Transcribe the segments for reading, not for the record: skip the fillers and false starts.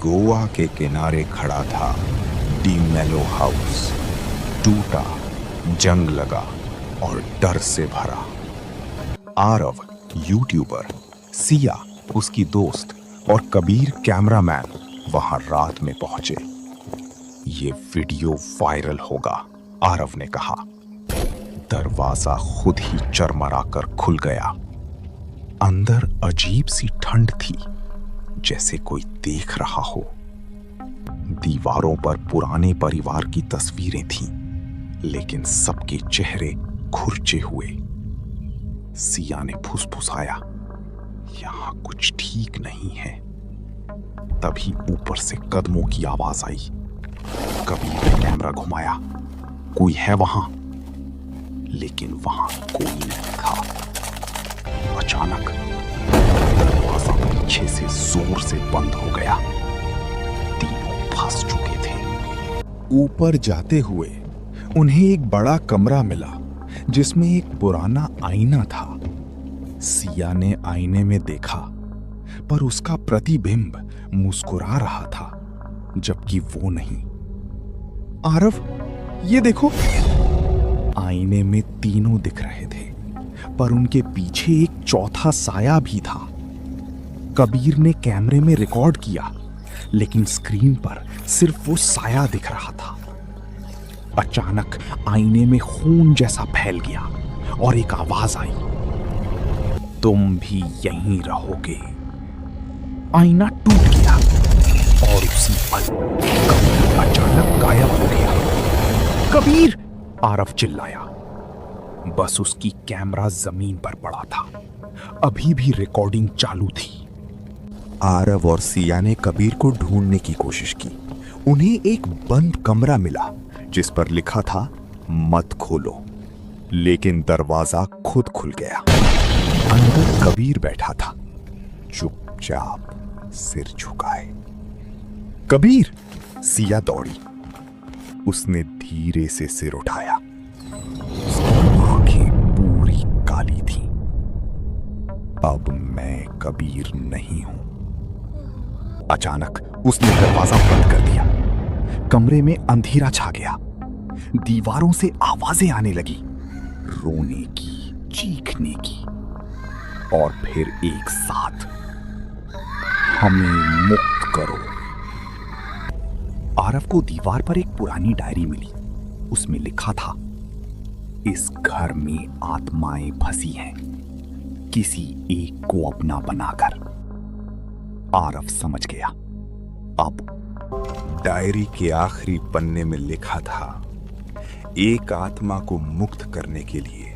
गोवा के किनारे खड़ा था डी मेलो हाउस। टूटा, जंग लगा और डर से भरा। आरव यूट्यूबर, सिया उसकी दोस्त और कबीर कैमरामैन वहां रात में पहुंचे। ये वीडियो वायरल होगा, आरव ने कहा। दरवाजा खुद ही चरमराकर खुल गया। अंदर अजीब सी ठंड थी, जैसे कोई देख रहा हो। दीवारों पर पुराने परिवार की तस्वीरें थीं, लेकिन सबके चेहरे खुरचे हुए। सिया ने फुसफुसाया, यहां कुछ ठीक नहीं है। तभी ऊपर से कदमों की आवाज आई। कबीर ने कैमरा घुमाया, कोई है वहां? लेकिन वहां कोई नहीं था। अचानक दरवाजा पीछे से जोर से बंद हो गया। तीनों फंस चुके थे। ऊपर जाते हुए उन्हें एक बड़ा कमरा मिला, जिसमें एक पुराना आईना था। सिया ने आईने में देखा, पर उसका प्रतिबिंब मुस्कुरा रहा था, जबकि वो नहीं। आरव, ये देखो। आईने में तीनों दिख रहे थे, पर उनके पीछे एक चौथा साया भी था। कबीर ने कैमरे में रिकॉर्ड किया, लेकिन स्क्रीन पर सिर्फ वो साया दिख रहा था। अचानक आईने में खून जैसा फैल गया और एक आवाज आई, तुम भी यहीं रहोगे। आईना टूट गया और उसी पल कबीर अचानक गायब हो गया। कबीर! आरव चिल्लाया। बस उसकी कैमरा जमीन पर पड़ा था। अभी भी रिकॉर्डिंग चालू थी। आरव और सिया ने कबीर को ढूंढने की कोशिश की। उन्हें एक बंद कमरा मिला, जिस पर लिखा था, मत खोलो। लेकिन दरवाजा खुद खुल गया। अंदर कबीर बैठा था, चुपचाप, सिर झुकाए। कबीर! सिया दौड़ी। उसने धीरे से सिर उठाया। उसकी आंखें पूरी काली थीं। अब मैं कबीर नहीं हूं। अचानक उसने दरवाजा बंद कर दिया। कमरे में अंधेरा छा गया। दीवारों से आवाजें आने लगी, रोने की, चीखने की, और फिर एक साथ, हमें मुक्त करो। आरव को दीवार पर एक पुरानी डायरी मिली। उसमें लिखा था, इस घर में आत्माएं फंसी हैं, किसी एक को अपना बनाकर। आरव समझ गया। अब डायरी के आखिरी पन्ने में लिखा था, एक आत्मा को मुक्त करने के लिए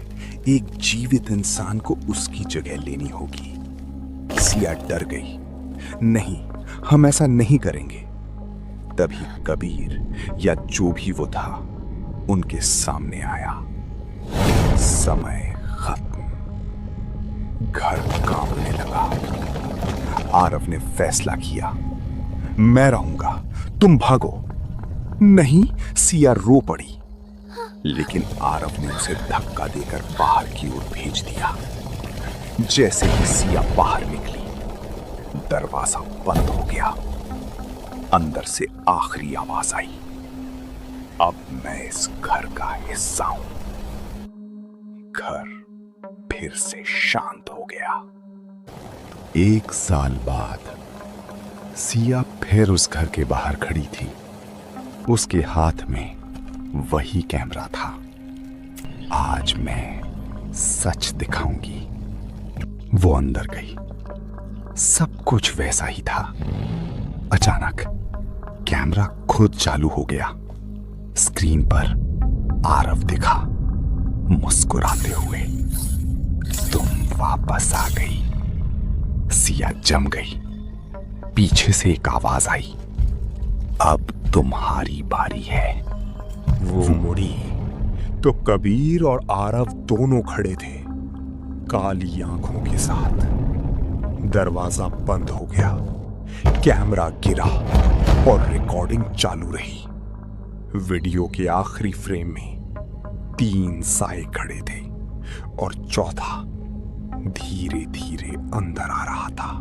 एक जीवित इंसान को उसकी जगह लेनी होगी। सिया डर गई। नहीं, हम ऐसा नहीं करेंगे। तभी कबीर, या जो भी वो था, उनके सामने आया। समय खत्म। घर कांपने लगा। आरव ने फैसला किया, मैं रहूंगा, तुम भागो। नहीं, सिया रो पड़ी। लेकिन आरव ने उसे धक्का देकर बाहर की ओर भेज दिया। जैसे ही सिया बाहर निकली, दरवाजा बंद हो गया। अंदर से आखिरी आवाज आई, अब मैं इस घर का हिस्सा हूं। घर फिर से शांत हो गया। 1 साल बाद सिया फिर उस घर के बाहर खड़ी थी। उसके हाथ में वही कैमरा था। आज मैं सच दिखाऊंगी। वो अंदर गई। सब कुछ वैसा ही था। अचानक कैमरा खुद चालू हो गया। स्क्रीन पर आरव दिखा, मुस्कुराते हुए। तुम वापस आ गई। सिया जम गई। पीछे से एक आवाज आई, अब तुम्हारी बारी है। वो मुड़ी तो कबीर और आरव दोनों खड़े थे, काली आंखों के साथ। दरवाजा बंद हो गया। कैमरा गिरा और रिकॉर्डिंग चालू रही। वीडियो के आखिरी फ्रेम में 3 साए खड़े थे और चौथा धीरे धीरे अंदर आ रहा था।